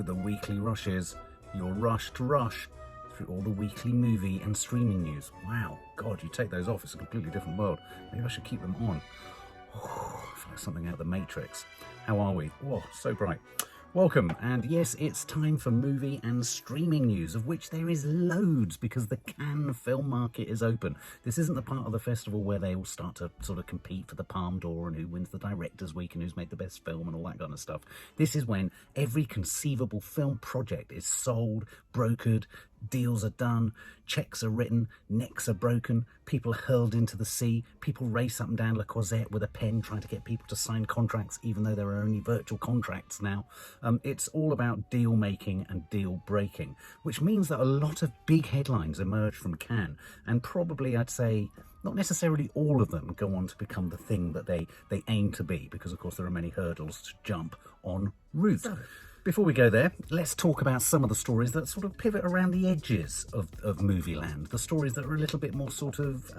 the weekly rushes, your rushed rush through all the weekly movie and streaming news. Wow, God, you take those off, it's a completely different world. Maybe I should keep them on. Oh, I feel like something out of the Matrix. How are we? Oh, so bright. Welcome, and yes, it's time for movie and streaming news, of which there is loads because the Cannes film market is open. This isn't the part of the festival where they all start to sort of compete for the Palme d'Or and who wins the Directors' Week and who's made the best film and all that kind of stuff. This is when every conceivable film project is sold, brokered, deals are done, checks are written, necks are broken, people are hurled into the sea, people race up and down Le Croisette with a pen trying to get people to sign contracts, even though there are only virtual contracts now. It's all about deal making and deal breaking, which means that a lot of big headlines emerge from Cannes, and probably I'd say not necessarily all of them go on to become the thing that they aim to be, because of course there are many hurdles to jump en route. Before we go there, let's talk about some of the stories that sort of pivot around the edges of movie land. The stories that are a little bit more sort of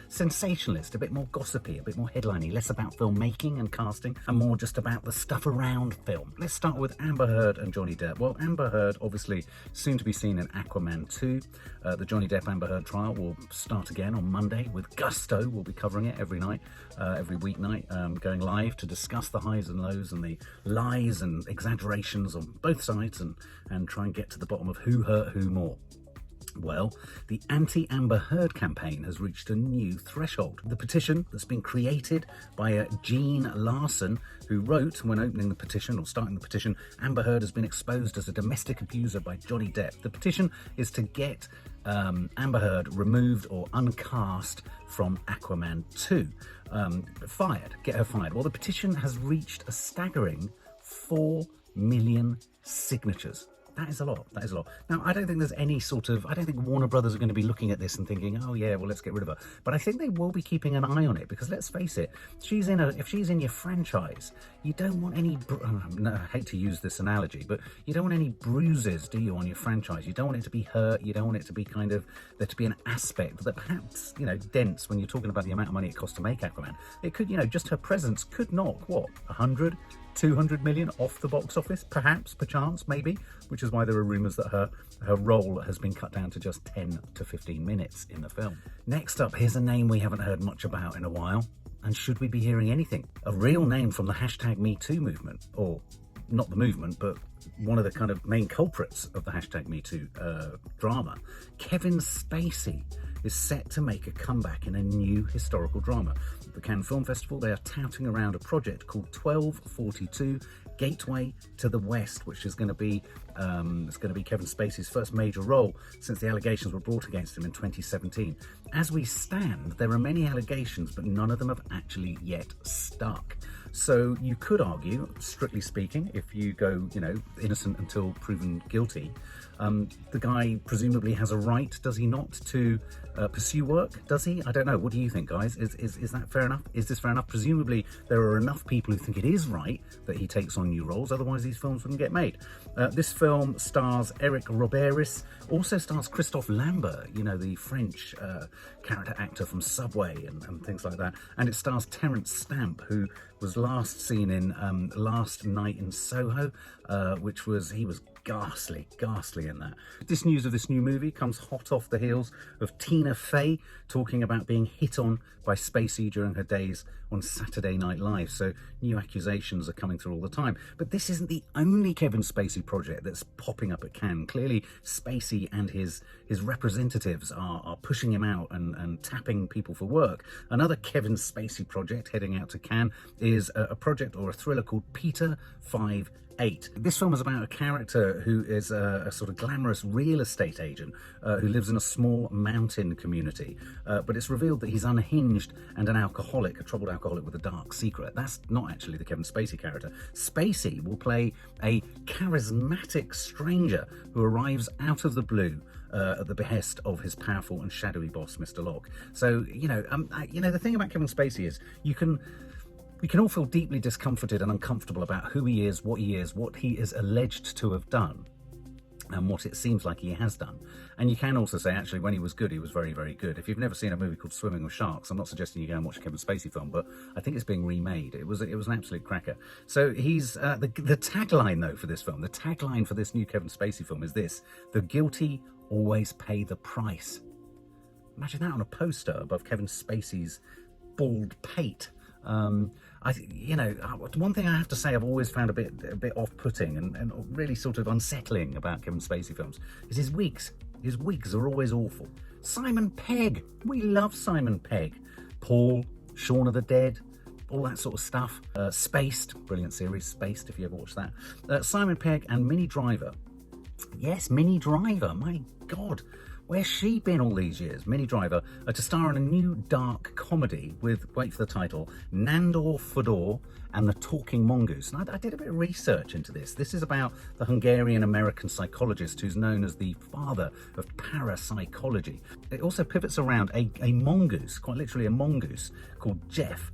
sensationalist, a bit more gossipy, a bit more headliney, less about filmmaking and casting, and more just about the stuff around film. Let's start with Amber Heard and Johnny Depp. Well, Amber Heard, obviously soon to be seen in Aquaman 2. The Johnny Depp-Amber Heard trial will start again on Monday with gusto. We'll be covering it every night, every weeknight, going live to discuss the highs and lows and the lies and exaggerations on both sides and try and get to the bottom of who hurt who more. Well, the anti-Amber Heard campaign has reached a new threshold. The petition that's been created by Jean Larson, who wrote, when opening the petition or starting the petition, Amber Heard has been exposed as a domestic abuser by Johnny Depp. The petition is to get Amber Heard removed or uncast from Aquaman 2. Get her fired. Well, the petition has reached a staggering 4 million signatures. That is a lot. That is a lot. Now, I don't think there's any sort of... I don't think Warner Brothers are going to be looking at this and thinking, oh, yeah, well, let's get rid of her. But I think they will be keeping an eye on it because, let's face it, if she's in your franchise, you don't want any... No, I hate to use this analogy, but you don't want any bruises, do you, on your franchise? You don't want it to be hurt. You don't want it to be kind of... there to be an aspect that perhaps, dents when you're talking about the amount of money it costs to make Aquaman. It could, just her presence could knock, 100... 200 million off the box office, perhaps, perchance, maybe, which is why there are rumours that her role has been cut down to just 10 to 15 minutes in the film. Next up, here's a name we haven't heard much about in a while, and should we be hearing anything? A real name from the hashtag #MeToo movement, or not the movement, but one of the kind of main culprits of the hashtag #MeToo drama. Kevin Spacey is set to make a comeback in a new historical drama. At the Cannes Film Festival, they are touting around a project called 1242 Gateway to the West, which is going to be Kevin Spacey's first major role since the allegations were brought against him in 2017. As we stand, there are many allegations, but none of them have actually yet stuck. So you could argue, strictly speaking, if you go, innocent until proven guilty, the guy presumably has a right, does he not, to pursue work? Does he? I don't know. What do you think, guys? Is that fair enough? Is this fair enough? Presumably there are enough people who think it is right that he takes on new roles, otherwise these films wouldn't get made. This film stars Eric Roberts, also stars Christophe Lambert, the French character actor from Subway and things like that, and it stars Terence Stamp, who was last seen in Last Night in Soho, he was ghastly in that. This news of this new movie comes hot off the heels of Tina Fey talking about being hit on by Spacey during her days on Saturday Night Live. So new accusations are coming through all the time. But this isn't the only Kevin Spacey project that's popping up at Cannes. Clearly, Spacey and his representatives are pushing him out and tapping people for work. Another Kevin Spacey project heading out to Cannes is a project or a thriller called Peter 5. This film is about a character who is a sort of glamorous real estate agent who lives in a small mountain community, but it's revealed that he's unhinged and an alcoholic, a troubled alcoholic with a dark secret. That's not actually the Kevin Spacey character. Spacey will play a charismatic stranger who arrives out of the blue at the behest of his powerful and shadowy boss, Mr. Locke. So, the thing about Kevin Spacey is we can all feel deeply discomforted and uncomfortable about who he is, what he is alleged to have done. and what it seems like he has done. And you can also say, actually, when he was good, he was very, very good. If you've never seen a movie called Swimming with Sharks, I'm not suggesting you go and watch a Kevin Spacey film, but I think it's being remade. It was an absolute cracker. So he's the tagline, though, for this film, the tagline for this new Kevin Spacey film is this: the guilty always pay the price. Imagine that on a poster above Kevin Spacey's bald pate. One thing I have to say I've always found a bit off-putting and really sort of unsettling about Kevin Spacey films is his wigs. His wigs are always awful. Simon Pegg, we love Simon Pegg. Paul, Shaun of the Dead, all that sort of stuff. Spaced, brilliant series, Spaced, if you ever watched that. Simon Pegg and Minnie Driver. Yes, Minnie Driver, my God. Where's she been all these years? Minnie Driver to star in a new dark comedy with, wait for the title, Nandor Fodor and the Talking Mongoose. And I did a bit of research into this. This is about the Hungarian-American psychologist who's known as the father of parapsychology. It also pivots around a mongoose, quite literally a mongoose, called Jeff,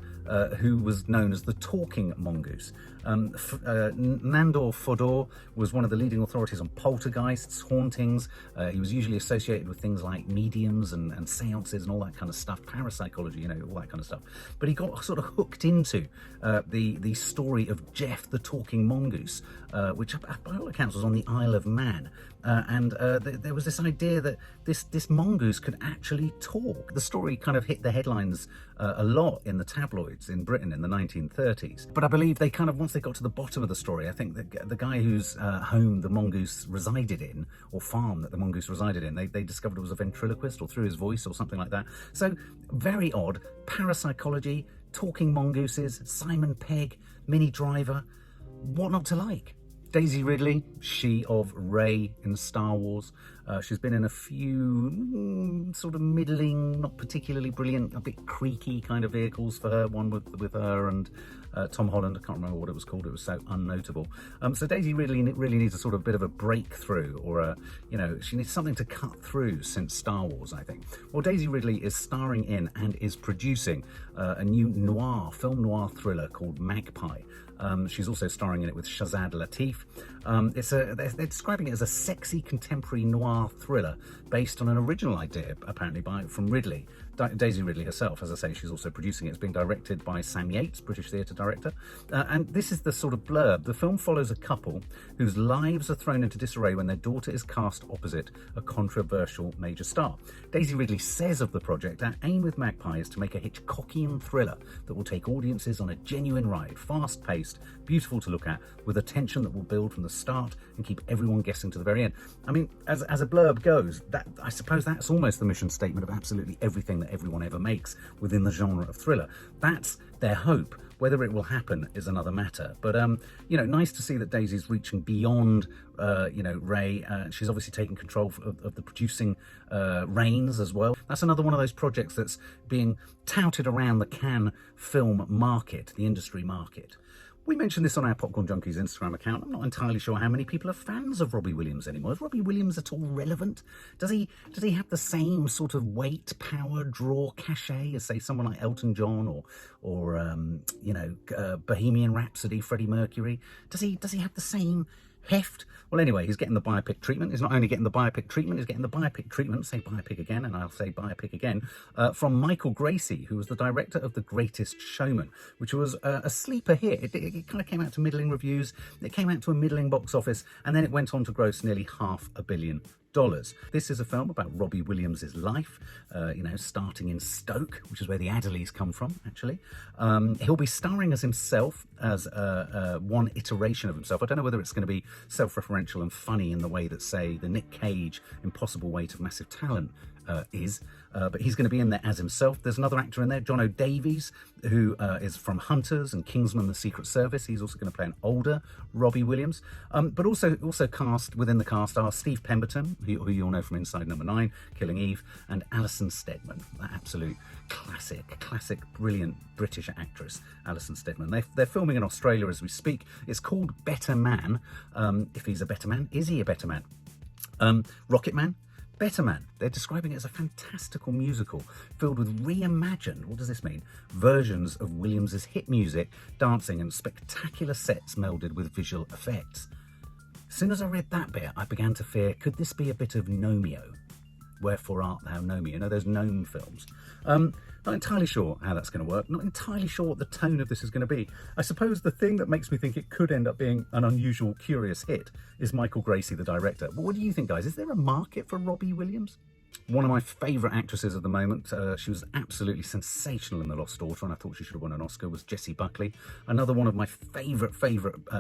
who was known as the Talking Mongoose. Nandor Fodor was one of the leading authorities on poltergeists, hauntings. He was usually associated with things like mediums and seances and all that kind of stuff, parapsychology, all that kind of stuff. But he got sort of hooked into the story of Jeff the Talking Mongoose, which by all accounts was on the Isle of Man. There was this idea that this mongoose could actually talk. The story kind of hit the headlines a lot in the tabloids in Britain in the 1930s. But I believe they kind of, once they got to the bottom of the story, I think the guy whose home the mongoose resided in, or farm that the mongoose resided in, they discovered it was a ventriloquist, or through his voice or something like that. So very odd. Parapsychology, talking mongooses, Simon Pegg, Minnie Driver. What not to like? Daisy Ridley, she of Rey in Star Wars. She's been in a few sort of middling, not particularly brilliant, a bit creaky kind of vehicles for her. One with her and Tom Holland. I can't remember what it was called. It was so unnotable. So Daisy Ridley really needs a sort of bit of a breakthrough, or she needs something to cut through since Star Wars, I think. Well, Daisy Ridley is starring in and is producing a new film noir thriller called Magpie. She's also starring in it with Shazad Latif. They're describing it as a sexy contemporary noir thriller based on an original idea, apparently from Ridley. Daisy Ridley herself, as I say, she's also producing it. It's being directed by Sam Yates, British theatre director. And this is the sort of blurb. The film follows a couple whose lives are thrown into disarray when their daughter is cast opposite a controversial major star. Daisy Ridley says of the project, our aim with Magpie is to make a Hitchcockian thriller that will take audiences on a genuine ride, fast-paced, beautiful to look at, with a tension that will build from the start and keep everyone guessing to the very end. I mean, as a blurb goes, I suppose that's almost the mission statement of absolutely everything that everyone ever makes within the genre of thriller. That's their hope. Whether it will happen is another matter. But, nice to see that Daisy's reaching beyond, Rey. She's obviously taking control of the producing reins as well. That's another one of those projects that's being touted around the Cannes film market, the industry market. We mentioned this on our Popcorn Junkies Instagram account. I'm not entirely sure how many people are fans of Robbie Williams anymore. Is Robbie Williams at all relevant? Does he have the same sort of weight, power, draw, cachet as, say, someone like Elton John or Bohemian Rhapsody, Freddie Mercury? Does he have the same heft? Well, anyway, he's getting the biopic treatment. He's not only getting the biopic treatment, he's getting the biopic treatment, say biopic again, and I'll say biopic again, from Michael Gracie, who was the director of The Greatest Showman, which was a sleeper hit. It kind of came out to middling reviews, it came out to a middling box office, and then it went on to gross nearly $500 million. This is a film about Robbie Williams' life, starting in Stoke, which is where the Adderleys come from, actually. He'll be starring as himself, as one iteration of himself. I don't know whether it's going to be self-referential and funny in the way that, say, the Nick Cage Impossible Weight of Massive Talent is, but he's going to be in there as himself. There's another actor in there, John O'Davies, who is from Hunters and Kingsman: The Secret Service. He's also going to play an older Robbie Williams. But also cast within the cast are Steve Pemberton, who you all know from Inside Number 9, Killing Eve, and Alison Steadman, that absolute classic, brilliant British actress, Alison Steadman. They're filming in Australia as we speak. It's called Better Man. If he's a better man, is he a better man? Rocket Man? Better Man. They're describing it as a fantastical musical filled with reimagined, what does this mean? Versions of Williams's hit music, dancing and spectacular sets melded with visual effects. As soon as I read that bit, I began to fear, could this be a bit of Gnomeo? Wherefore art thou Gnomeo? You know, those gnome films. Not entirely sure how that's going to work. Not entirely sure what the tone of this is going to be. I suppose the thing that makes me think it could end up being an unusual, curious hit is Michael Gracie, the director. But what do you think, guys? Is there a market for Robbie Williams? One of my favourite actresses at the moment, she was absolutely sensational in The Lost Daughter, and I thought she should have won an Oscar, was Jessie Buckley. Another one of my favourite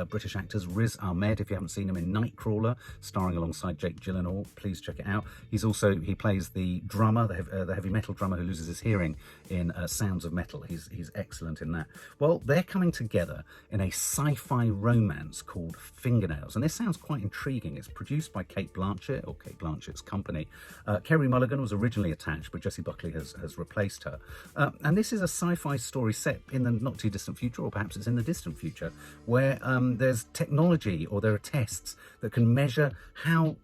British actors, Riz Ahmed, if you haven't seen him in Nightcrawler, starring alongside Jake Gyllenhaal, please check it out. He plays the drummer, the heavy metal drummer who loses his hearing in Sounds of Metal. He's excellent in that. Well, they're coming together in a sci-fi romance called Fingernails, and this sounds quite intriguing. It's produced by Kate Blanchett, or Kate Blanchett's company. Kerry Mulligan was originally attached, but Jessie Buckley has replaced her. And this is a sci-fi story set in the not too distant future, or perhaps it's in the distant future, where there's technology, or there are tests that can measure how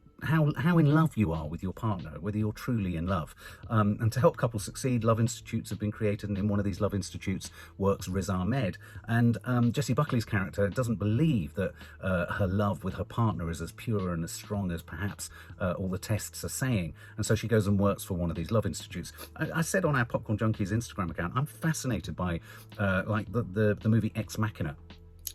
in love you are with your partner, whether you're truly in love. And to help couples succeed, love institutes have been created, and in one of these love institutes works Riz Ahmed. And Jessie Buckley's character doesn't believe that her love with her partner is as pure and as strong as perhaps all the tests are saying. And so she goes and works for one of these love institutes. I said on our Popcorn Junkies Instagram account, I'm fascinated by like the movie Ex Machina.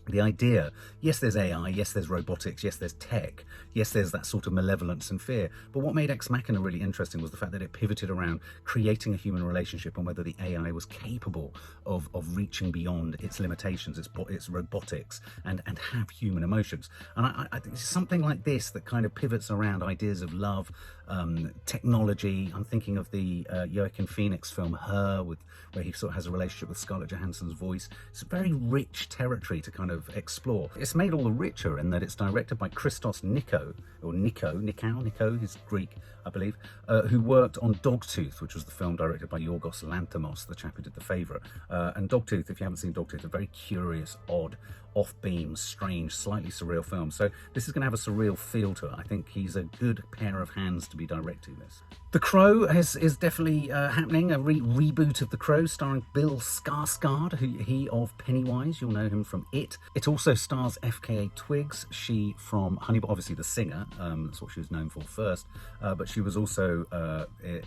The idea, yes, there's AI, yes, there's robotics, yes, there's tech, yes, there's that sort of malevolence and fear. But what made Ex Machina really interesting was the fact that it pivoted around creating a human relationship and whether the AI was capable of reaching beyond its limitations, its robotics, and have human emotions. And I think something like this that kind of pivots around ideas of love, technology. I'm thinking of the Joaquin Phoenix film Her, where he sort of has a relationship with Scarlett Johansson's voice. It's a very rich territory to kind of explore. It's made all the richer in that it's directed by Christos Nikau, he's Greek, I believe, who worked on Dogtooth, which was the film directed by Yorgos Lanthimos, the chap who did The Favourite. And Dogtooth, if you haven't seen Dogtooth, a very curious, odd, off-beam, strange, slightly surreal film. So this is going to have a surreal feel to it. I think he's a good pair of hands to be directing this. The Crow is definitely happening, a reboot of The Crow starring Bill Skarsgård, he of Pennywise, you'll know him from It. It also stars FKA Twigs, she from Honey Boy, obviously the singer, that's what she was known for first, but she was also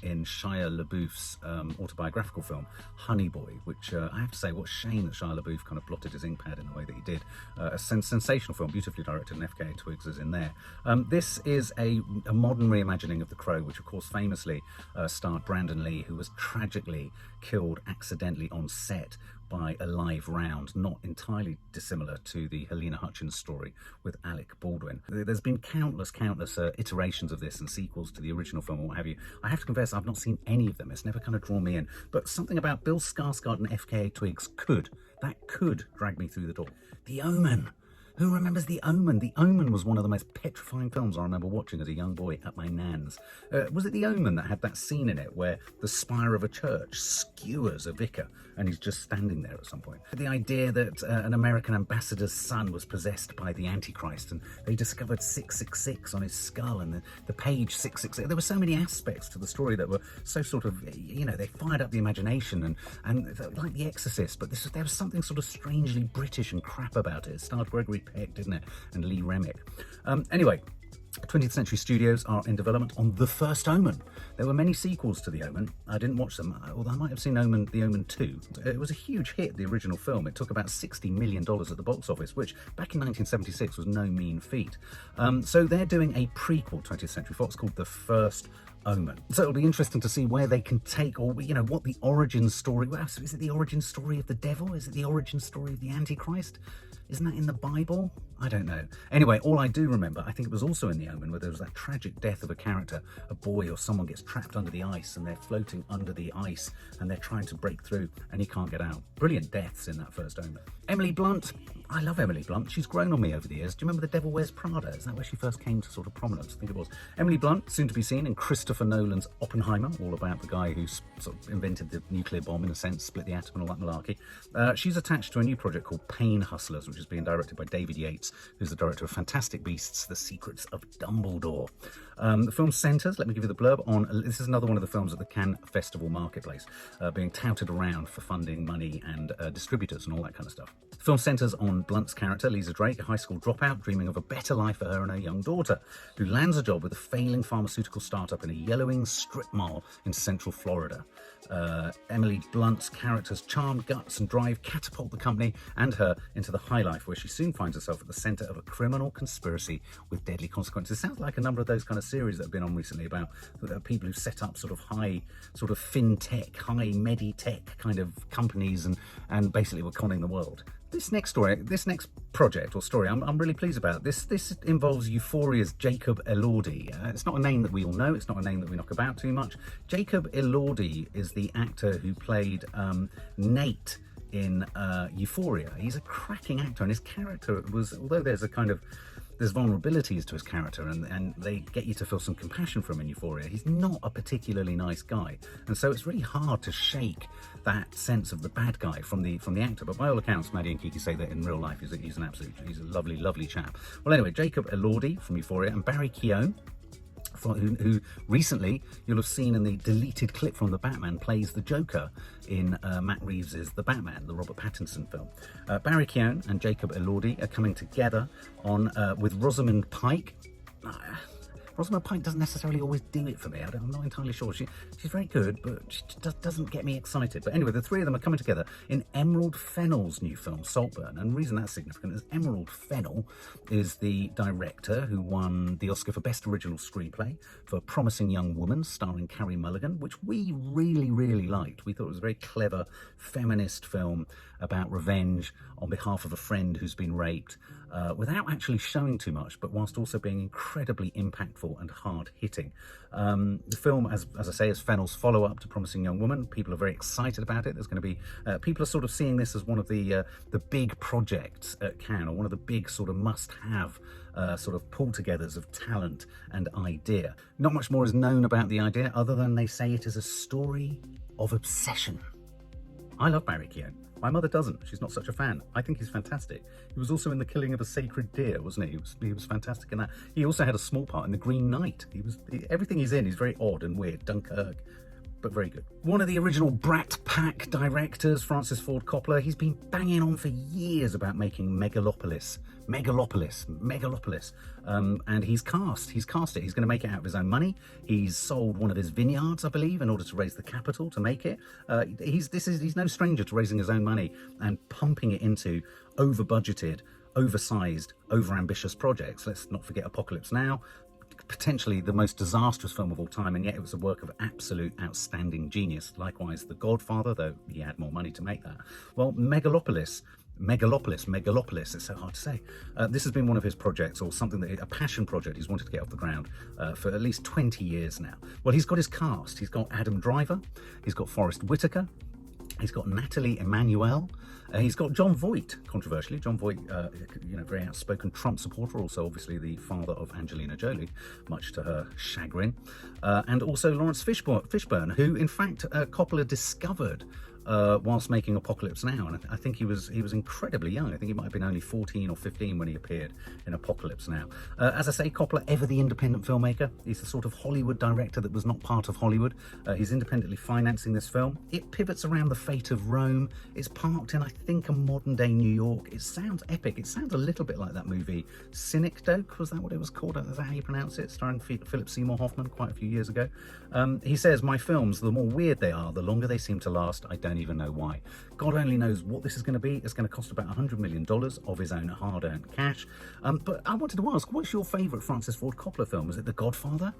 in Shia LaBeouf's autobiographical film, Honey Boy, which I have to say, what a shame that Shia LaBeouf kind of blotted his ink pad in the way that he did. A sensational film, beautifully directed, and FKA Twigs is in there. This is a modern reimagining of The Crow, which of course famously starred Brandon Lee, who was tragically killed accidentally on set by a live round, not entirely dissimilar to the Helena Hutchins story with Alec Baldwin. There's been countless iterations of this and sequels to the original film and what have you. I have to confess, I've not seen any of them. It's never kind of drawn me in. But something about Bill Skarsgård and FKA Twigs could drag me through the door. The Omen. Who remembers The Omen? The Omen was one of the most petrifying films I remember watching as a young boy at my nan's. Was it The Omen that had that scene in it where the spire of a church skewers a vicar and he's just standing there at some point? The idea that an American ambassador's son was possessed by the Antichrist and they discovered 666 on his skull and the page 666. There were so many aspects to the story that were so sort of, you know, they fired up the imagination and like The Exorcist, but there was something sort of strangely British and crap about it. It starred Gregory Pegg, didn't it? And Lee Remick. Anyway, 20th Century Studios are in development on The First Omen. There were many sequels to The Omen. I didn't watch them, although I might have seen The Omen 2. It was a huge hit, the original film. It took about $60 million at the box office, which back in 1976 was no mean feat. So they're doing a prequel, 20th Century Fox, called The First Omen. So it'll be interesting to see where they can take, or, you know, what the origin story, well, is it the origin story of the devil? Is it the origin story of the Antichrist? Isn't that in the Bible? I don't know. Anyway, all I do remember, I think it was also in The Omen, where there was that tragic death of a character, a boy or someone gets trapped under the ice and they're floating under the ice and they're trying to break through and he can't get out. Brilliant deaths in that First Omen. Emily Blunt. I love Emily Blunt. She's grown on me over the years. Do you remember The Devil Wears Prada? Is that where she first came to sort of prominence? I think it was. Emily Blunt, soon to be seen in Christopher Nolan's Oppenheimer, all about the guy who sort of invented the nuclear bomb, in a sense, split the atom and all that malarkey. She's attached to a new project called Pain Hustlers, which is being directed by David Yates, who's the director of Fantastic Beasts, The Secrets of Dumbledore. The film centres, let me give you the blurb on, this is another one of the films at the Cannes Festival marketplace, being touted around for funding, money and distributors and all that kind of stuff. The film centres on Blunt's character, Lisa Drake, a high school dropout dreaming of a better life for her and her young daughter, who lands a job with a failing pharmaceutical startup in a yellowing strip mall in central Florida. Emily Blunt's character's charm, guts and drive catapult the company and her into the high life, where she soon finds herself at the centre of a criminal conspiracy with deadly consequences. Sounds like a number of those kind of series that have been on recently about people who set up sort of high, sort of fintech, high meditech kind of companies and basically were conning the world. This next story, this next project or story, I'm really pleased about. This involves Euphoria's Jacob Elordi. It's not a name that we all know. It's not a name that we knock about too much. Jacob Elordi is the actor who played Nate in Euphoria. He's a cracking actor, and his character was, although there's vulnerabilities to his character and they get you to feel some compassion for him in Euphoria, he's not a particularly nice guy. And so it's really hard to shake that sense of the bad guy from the actor. But by all accounts, Maddie and Kiki say that in real life he's a lovely, lovely chap. Well, anyway, Jacob Elordi from Euphoria and Barry Keoghan, who recently you'll have seen in the deleted clip from The Batman, plays the Joker in Matt Reeves's The Batman, the Robert Pattinson film. Barry Keoghan and Jacob Elordi are coming together on with Rosamund Pike. Rosamund Pike doesn't necessarily always do it for me. I'm not entirely sure. She's very good, but she doesn't get me excited. But anyway, the three of them are coming together in Emerald Fennell's new film, Saltburn. And the reason that's significant is Emerald Fennell is the director who won the Oscar for Best Original Screenplay for Promising Young Woman, starring Carey Mulligan, which we really, really liked. We thought it was a very clever feminist film about revenge on behalf of a friend who's been raped, without actually showing too much, but whilst also being incredibly impactful and hard-hitting. The film, as I say, is Fennell's follow-up to Promising Young Woman. People are very excited about it. There's going to be people are sort of seeing this as one of the big projects at Cannes, or one of the big sort of must-have sort of pull-togethers of talent and idea. Not much more is known about the idea other than they say it is a story of obsession. I love Barry Keoghan. My mother doesn't. She's not such a fan. I think he's fantastic. He was also in The Killing of a Sacred Deer, wasn't he? He was fantastic in that. He also had a small part in The Green Knight. Everything he's in is very odd and weird. Dunkirk, but very good. One of the original Brat Pack directors, Francis Ford Coppola, he's been banging on for years about making Megalopolis. And he's cast it. He's going to make it out of his own money. He's sold one of his vineyards, I believe, in order to raise the capital to make it. He's no stranger to raising his own money and pumping it into over-budgeted, oversized, over-ambitious projects. Let's not forget Apocalypse Now, potentially the most disastrous film of all time, and yet it was a work of absolute outstanding genius. Likewise, The Godfather, though he had more money to make that. Well, Megalopolis, it's so hard to say. This has been one of his projects, or something a passion project he's wanted to get off the ground for at least 20 years now. Well, he's got his cast. He's got Adam Driver, he's got Forrest Whitaker, he's got Natalie Emmanuel, he's got John Voight, controversially. John Voight, very outspoken Trump supporter, also obviously the father of Angelina Jolie, much to her chagrin. And also Lawrence Fishburne, who in fact Coppola discovered whilst making Apocalypse Now, and I think he was incredibly young. I think he might have been only 14 or 15 when he appeared in Apocalypse Now. As I say, Coppola, ever the independent filmmaker. He's the sort of Hollywood director that was not part of Hollywood. He's independently financing this film. It pivots around the fate of Rome. It's parked in, I think, a modern-day New York. It sounds epic. It sounds a little bit like that movie Synecdoche, was that what it was called? Is that how you pronounce it? Starring Philip Seymour Hoffman quite a few years ago. He says, "My films, the more weird they are, the longer they seem to last. I don't even know why." God only knows what this is going to be. It's going to cost about $100 million of his own hard-earned cash. But I wanted to ask, what's your favourite Francis Ford Coppola film? Was it The Godfather?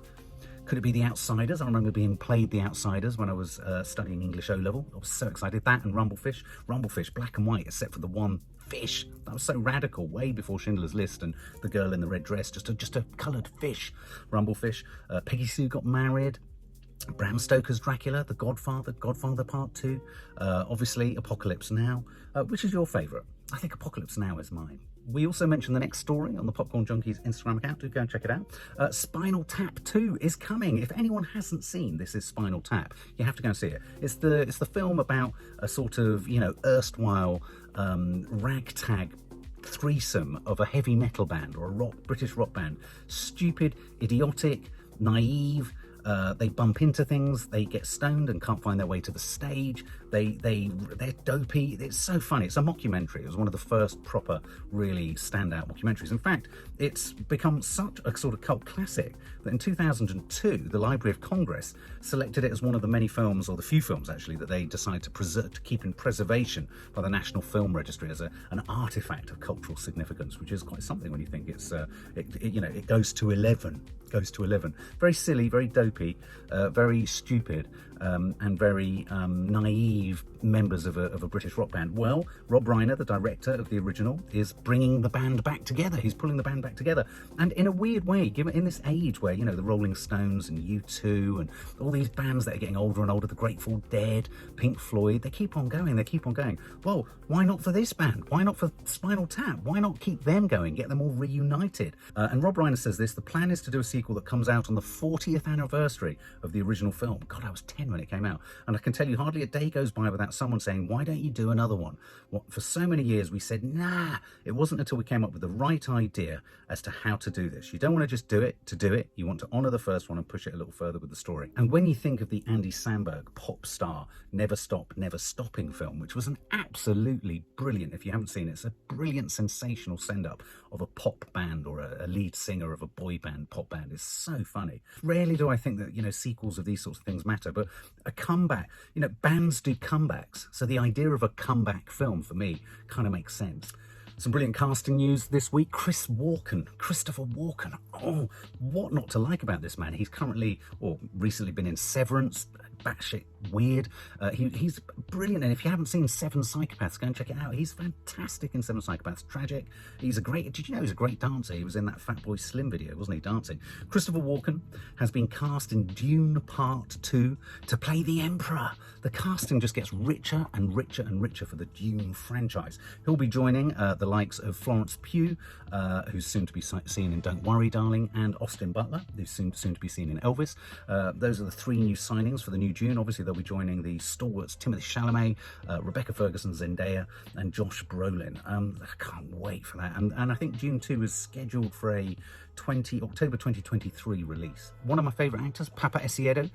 Could it be The Outsiders? I remember being played The Outsiders when I was studying English O-level. I was so excited. That and Rumblefish. Rumblefish, black and white, except for the one fish. That was so radical, way before Schindler's List and The Girl in the Red Dress. Just a coloured fish. Rumblefish. Peggy Sue Got Married. Bram Stoker's Dracula, The Godfather, Godfather Part 2, obviously Apocalypse Now. Which is your favourite? I think Apocalypse Now is mine. We also mentioned the next story on the Popcorn Junkies Instagram account. Do go and check it out. Spinal Tap 2 is coming. If anyone hasn't seen This Is Spinal Tap, you have to go and see it. It's the film about a sort of, erstwhile ragtag threesome of a heavy metal band or a British rock band. Stupid, idiotic, naive. They bump into things, they get stoned and can't find their way to the stage, they're dopey. It's so funny. It's a mockumentary. It was one of the first proper really standout mockumentaries. In fact, it's become such a sort of cult classic that in 2002 the Library of Congress selected it as one of the many films, or the few films actually, that they decided to preserve, to keep in preservation by the National Film Registry as an artifact of cultural significance, which is quite something when you think it's it goes to 11. Very silly, very dopey, very stupid, and very naive members of a British rock band. Well, Rob Reiner, the director of the original, is bringing the band back together. He's pulling the band back together, and in a weird way, given in this age where the Rolling Stones and U2 and all these bands that are getting older and older, the Grateful Dead, Pink Floyd, they keep on going. Well, why not for this band? Why not for Spinal Tap? Why not keep them going, get them all reunited? And Rob Reiner says this: the plan is to do a sequel that comes out on the 40th anniversary of the original film. God, I was 10 when it came out, and I can tell you hardly a day goes by without someone saying, why don't you do another one? For so many years we said, nah. It wasn't until we came up with the right idea as to how to do this. You don't want to just do it to do it. You want to honour the first one and push it a little further with the story. And when you think of the Andy Samberg pop star Never Stop, Never Stopping film, which was an absolutely brilliant, if you haven't seen it, it's a brilliant, sensational send-up of a pop band, or a lead singer of a boy band, pop band. Is so funny. Rarely do I think that, sequels of these sorts of things matter, but a comeback, bands do comebacks. So the idea of a comeback film for me kind of makes sense. Some brilliant casting news this week. Christopher Walken. Oh, what not to like about this man? He's recently been in Severance, batshit weird. He's brilliant, and if you haven't seen Seven Psychopaths, go and check it out. He's fantastic in Seven Psychopaths. Tragic. Did you know he's a great dancer? He was in that Fatboy Slim video, wasn't he, dancing? Christopher Walken has been cast in Dune Part 2 to play the Emperor. The casting just gets richer and richer and richer for the Dune franchise. He'll be joining the likes of Florence Pugh, who's soon to be seen in Don't Worry, Darling, and Austin Butler, who's soon to be seen in Elvis. Those are the three new signings for the new Dune. Obviously, they'll be joining the stalwarts Timothée Chalamet, Rebecca Ferguson, Zendaya, and Josh Brolin. I can't wait for that. And I think Dune 2 is scheduled for a October 2023 release. One of my favourite actors, Papa Essiedo.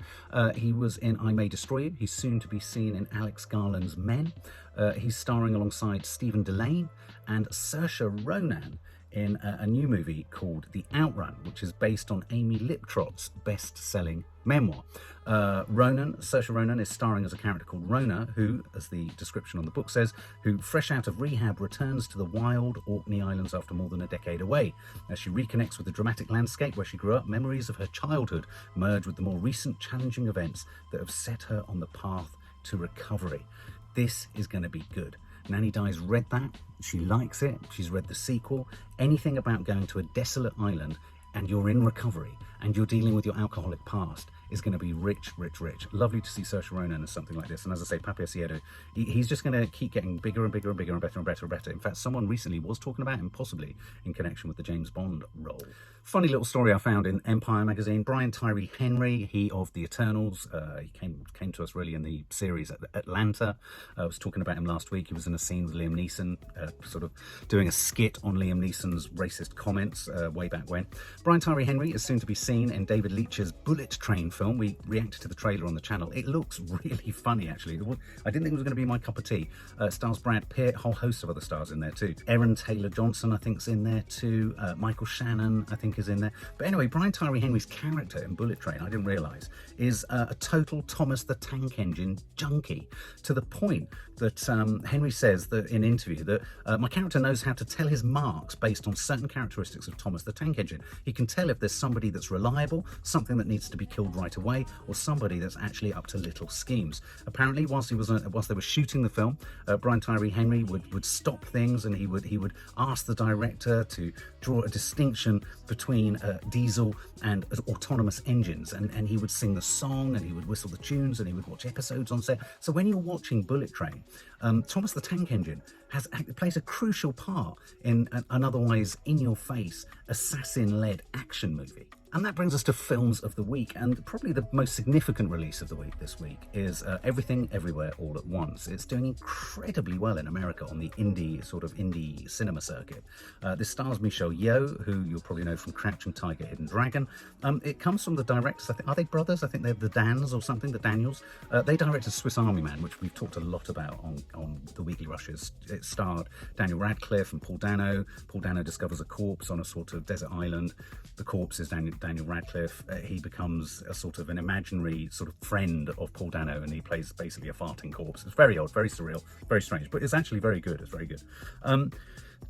He was in I May Destroy You. He's soon to be seen in Alex Garland's Men. He's starring alongside Stephen Dillane and Saoirse Ronan in a new movie called The Outrun, which is based on Amy Liptrott's best-selling memoir. Saoirse Ronan is starring as a character called Rona, who, as the description on the book says, who, fresh out of rehab, returns to the wild Orkney Islands after more than a decade away. As she reconnects with the dramatic landscape where she grew up, memories of her childhood merge with the more recent challenging events that have set her on the path to recovery. This is going to be good. Nanny Di's read that. She likes it. She's read the sequel. Anything about going to a desolate island and you're in recovery and you're dealing with your alcoholic past is going to be rich, rich, rich. Lovely to see Saoirse Ronan as something like this. And as I say, Papa Essiedo, he's just going to keep getting bigger and bigger and bigger and better and better and better. In fact, someone recently was talking about him possibly in connection with the James Bond role. Funny little story I found in Empire magazine. Brian Tyree Henry, he of the Eternals, he came to us really in the series at Atlanta. I was talking about him last week. He was in a scene with Liam Neeson, sort of doing a skit on Liam Neeson's racist comments way back when. Brian Tyree Henry is soon to be seen in David Leitch's Bullet Train film. We reacted to the trailer on the channel. It looks really funny, actually. I didn't think it was going to be my cup of tea. Stars Brad Pitt, a whole host of other stars in there too. Aaron Taylor-Johnson, I think, is in there too. Michael Shannon, I think, is in there. But anyway, Brian Tyree Henry's character in Bullet Train, I didn't realise, is a total Thomas the Tank Engine junkie, to the point that Henry says that in an interview that my character knows how to tell his marks based on certain characteristics of Thomas the Tank Engine. He can tell if there's somebody that's reliable, something that needs to be killed right away, or somebody that's actually up to little schemes. Apparently, whilst they were shooting the film, Brian Tyree Henry would stop things, and he would ask the director to draw a distinction between diesel and autonomous engines, and he would sing the song, and he would whistle the tunes, and he would watch episodes on set. So when you're watching Bullet Train, Thomas the Tank Engine plays a crucial part in an otherwise in-your-face, assassin-led action movie. And that brings us to films of the week, and probably the most significant release of the week this week is Everything Everywhere All at Once. It's doing incredibly well in America on the indie cinema circuit. This stars Michelle Yeoh, who you'll probably know from Crouching Tiger, Hidden Dragon. It comes from the directors, are they brothers? I think they're the Dans or something, the Daniels. They directed Swiss Army Man, which we've talked a lot about on the Weekly Rushes. It starred Daniel Radcliffe and Paul Dano. Paul Dano discovers a corpse on a sort of desert island. The corpse is Daniel Radcliffe. He becomes a sort of an imaginary sort of friend of Paul Dano, and he plays basically a farting corpse. It's very odd, very surreal, very strange, but it's actually very good. It's very good.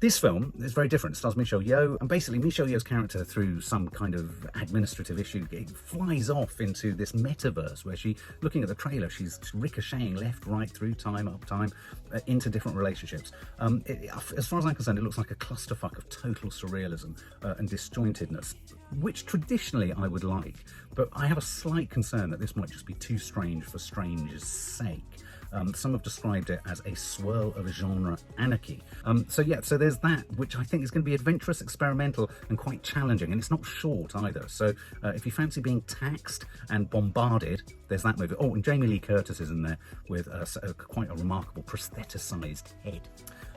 This film is very different. It stars Michelle Yeoh, and basically Michelle Yeoh's character, through some kind of administrative issue, it flies off into this metaverse where looking at the trailer, she's ricocheting left, right, through time, up time, into different relationships. As far as I'm concerned, it looks like a clusterfuck of total surrealism and disjointedness, which traditionally I would like, but I have a slight concern that this might just be too strange for strange's sake. Some have described it as a swirl of genre anarchy. So there's that, which I think is going to be adventurous, experimental, and quite challenging. And it's not short either. So if you fancy being taxed and bombarded, there's that movie. Oh, and Jamie Lee Curtis is in there with quite a remarkable prostheticised head.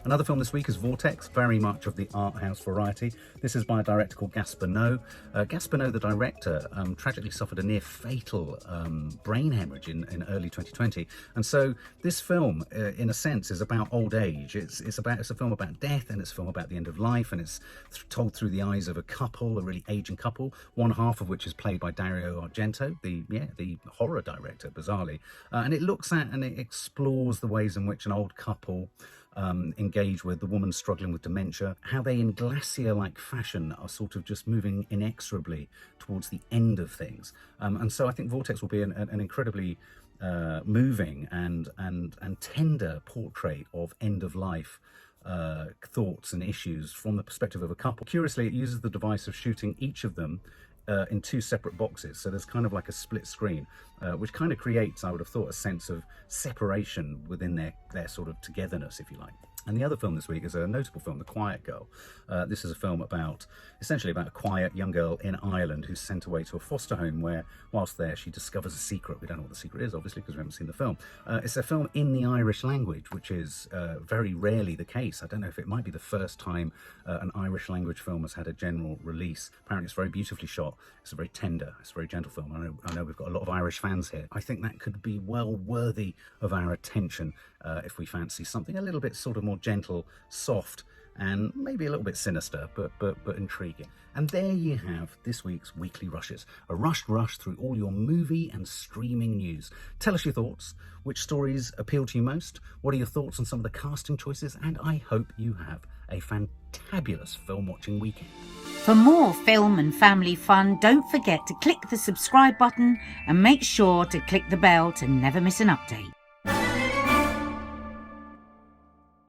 Another film this week is Vortex, very much of the art house variety. This is by a director called Gaspar Noé. Gaspar Noé, the director, tragically suffered a near fatal brain hemorrhage in early 2020. And so this film, in a sense, is about old age. It's a film about death, and it's a film about the end of life, and it's told through the eyes of a couple, a really aging couple, one half of which is played by Dario Argento, the horror director, bizarrely. And it looks at and it explores the ways in which an old couple engage with the woman struggling with dementia, how they in glacier-like fashion are sort of just moving inexorably towards the end of things. And so I think Vortex will be an incredibly moving and tender portrait of end-of-life thoughts and issues from the perspective of a couple. Curiously, it uses the device of shooting each of them in two separate boxes, so there's kind of like a split screen, which kind of creates, I would have thought, a sense of separation within their sort of togetherness, if you like. And the other film this week is a notable film, The Quiet Girl. This is a film essentially about a quiet young girl in Ireland who's sent away to a foster home where, whilst there, she discovers a secret. We don't know what the secret is, obviously, because we haven't seen the film. It's a film in the Irish language, which is very rarely the case. I don't know if it might be the first time an Irish language film has had a general release. Apparently it's very beautifully shot. It's a very tender, it's a very gentle film. I know we've got a lot of Irish fans here. I think that could be well worthy of our attention if we fancy something a little bit sort of more gentle, soft, and maybe a little bit sinister, but intriguing. And there you have this week's Weekly Rushes, a rushed rush through all your movie and streaming news. Tell us your thoughts. Which stories appeal to you most? What are your thoughts on some of the casting choices? And I hope you have a fantabulous film-watching weekend. For more film and family fun, don't forget to click the subscribe button and make sure to click the bell to never miss an update.